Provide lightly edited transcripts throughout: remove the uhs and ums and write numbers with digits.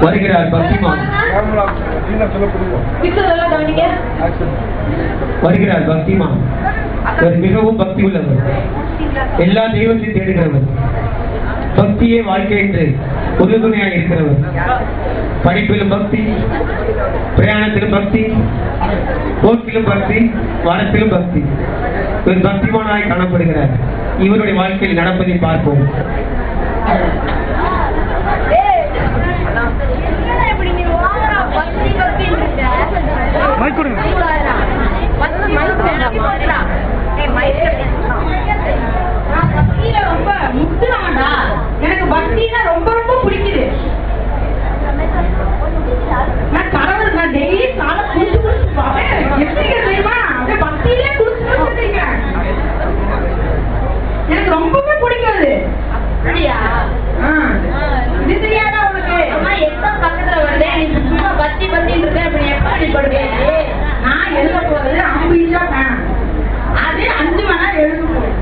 வருகிறார் பக்திமான். வருகிறார் பக்திமான். மிகவும் பக்தி உள்ளவர், எல்லா தெய்வத்தையும் தேடுகிறவர், பக்தியே வாழ்க்கை என்று உறுதுணையாக இருக்கிறவர். படிப்பிலும் பக்தி, பிரயாணத்திலும் பக்தி, போக்கிலும் பக்தி, வாரத்திலும் பக்தி. ஒரு பக்திமானாய் காணப்படுகிறார். இவருடைய வாழ்க்கையில் நடப்பதை பார்ப்போம். எனக்கு பக்தினா ரொம்ப ரொம்ப பிடிக்குது. நான் கடவுள் நான் டெய்லி காலை குடிச்சு குடிச்சு பார்ப்பேன். எப்படி தெரியுமா, அப்படியே பக்தியிலே குடிச்சு குடிச்சுருக்கேன். எனக்கு ரொம்பவே பிடிக்காது. அப்படியா? இது தெரியாதா உனக்கு? அம்மா எக்ஸாம் பக்கத்துல வருது, நீ சும்மா பத்தி பத்தின்னு இருக்க. இப்படி எப்ப நீ படுவேன்? நான் எழுத போறது அம்பிச்சா வேணாம், அது 5 மணி நேரம் எழுதணும்.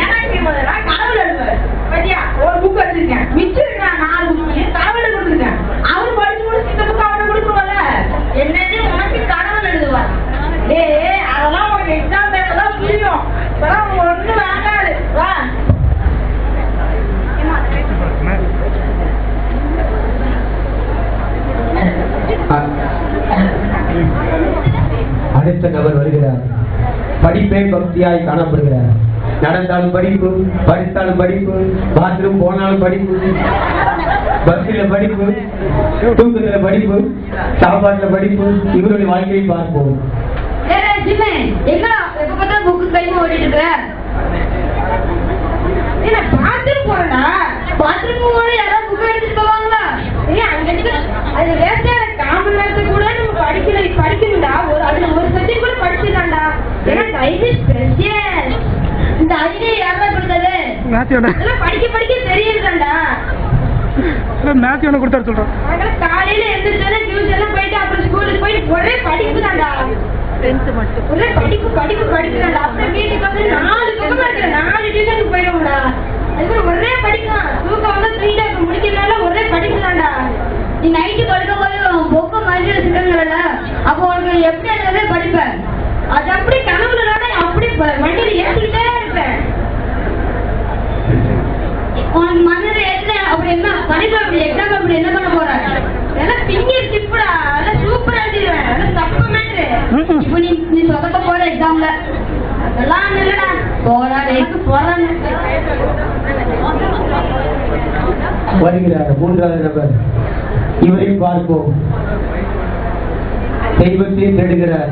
எனக்கு முதல்ல கடவுள் எழுதுவார் பத்தியா, ஒரு புக் வச்சிருக்கேன், மிச்சம் நான் 4 புக் கடவுள் கொடுத்துருக்கேன். அவர் படிச்சு முடிச்சு இந்த புக் அவரை கொடுத்துருவாங்க. என்னது உனக்கு கடவுள் எழுதுவார்? அதெல்லாம் உனக்கு எக்ஸாம் டைம்ல தான் புரியும். இப்பெல்லாம் ஒண்ணு வேண்டாது. வா அடுத்த நபர் வருகிறார். படிப்பே பக்தியாய் காணப்படுகிறார். நடந்தாலும் படிப்பு, படித்தாலும் படிப்பு, பாத்ரூம் போனாலும் படிப்பு, பஸ்ல படிப்பு, தூக்கத்துல படிப்பு, சாப்பாட்டுல படிப்பு. இவருடைய வாழ்க்கையை பார்ப்போம். பாத்ரூம் போறா, பாத்ரூம் போற யாராவது புக் எடுத்துட்டு போவாங்களா? அது வேஸ்டா காமன் நேரத்துக்கு கூட நம்ம படிக்கணும்டா. அதுல ஒரு சப்ஜெக்ட் கூட படிச்சிடலாம்டா. ஏன்னா டைம் இஸ் பிரஷியஸ். இந்த ஐடியா யாரா கொடுத்தது? இதெல்லாம் படிக்க தெரியுதுடா. மேத்யூ ஒன்று கொடுத்தாரு சொல்றேன். காலையில எழுந்திரிச்சோன்னா டியூஷன்ல போயிட்டு அப்புறம் ஸ்கூலுக்கு போயிட்டு ஒரே படிப்பு தான்டா. 10th மட்டும் ஒரே படிப்புதான்டா. அப்புறம் வீட்டுக்கு வந்து 4 பக்கம் படிக்கிற 4 டியூஷனுக்கு போயிடுவோம்டா. அதுக்கப்புறம் ஒரே படிக்கலாம். தூக்கம் வந்து 3 டேஸ் முடிக்கிறதுனால ஒரே படிப்பு தான்டா. நீ நைட்டு படுக்கும் போது பொக்க மாதிரி வச்சுக்கோங்கல்ல, அப்போ உனக்கு எப்படி எழுதவே படிப்பேன். அது அப்படி கனவுல அப்படி வண்டியில ஏற்றிக்கிட்டே இருப்பேன். உனக்கு மனதில் ஏற்ற அப்படி என்ன படிப்பு, அப்படி எக்ஸாம் அப்படி என்ன பண்ண போற? எல்லாம் பிங்கர் டிப்புடா, அதெல்லாம் சூப்பரா எழுதிடுவேன். அதெல்லாம் தப்பு மேட்ரு. இப்போ நீ சொதப்ப போற எக்ஸாம்ல அதெல்லாம் இல்லடா. போறா டேக்கு போறாங்க. வருகிறார் 3வது நபர். இவரை பார்ப்போம். தெய்வத்தை தேடுகிறார்.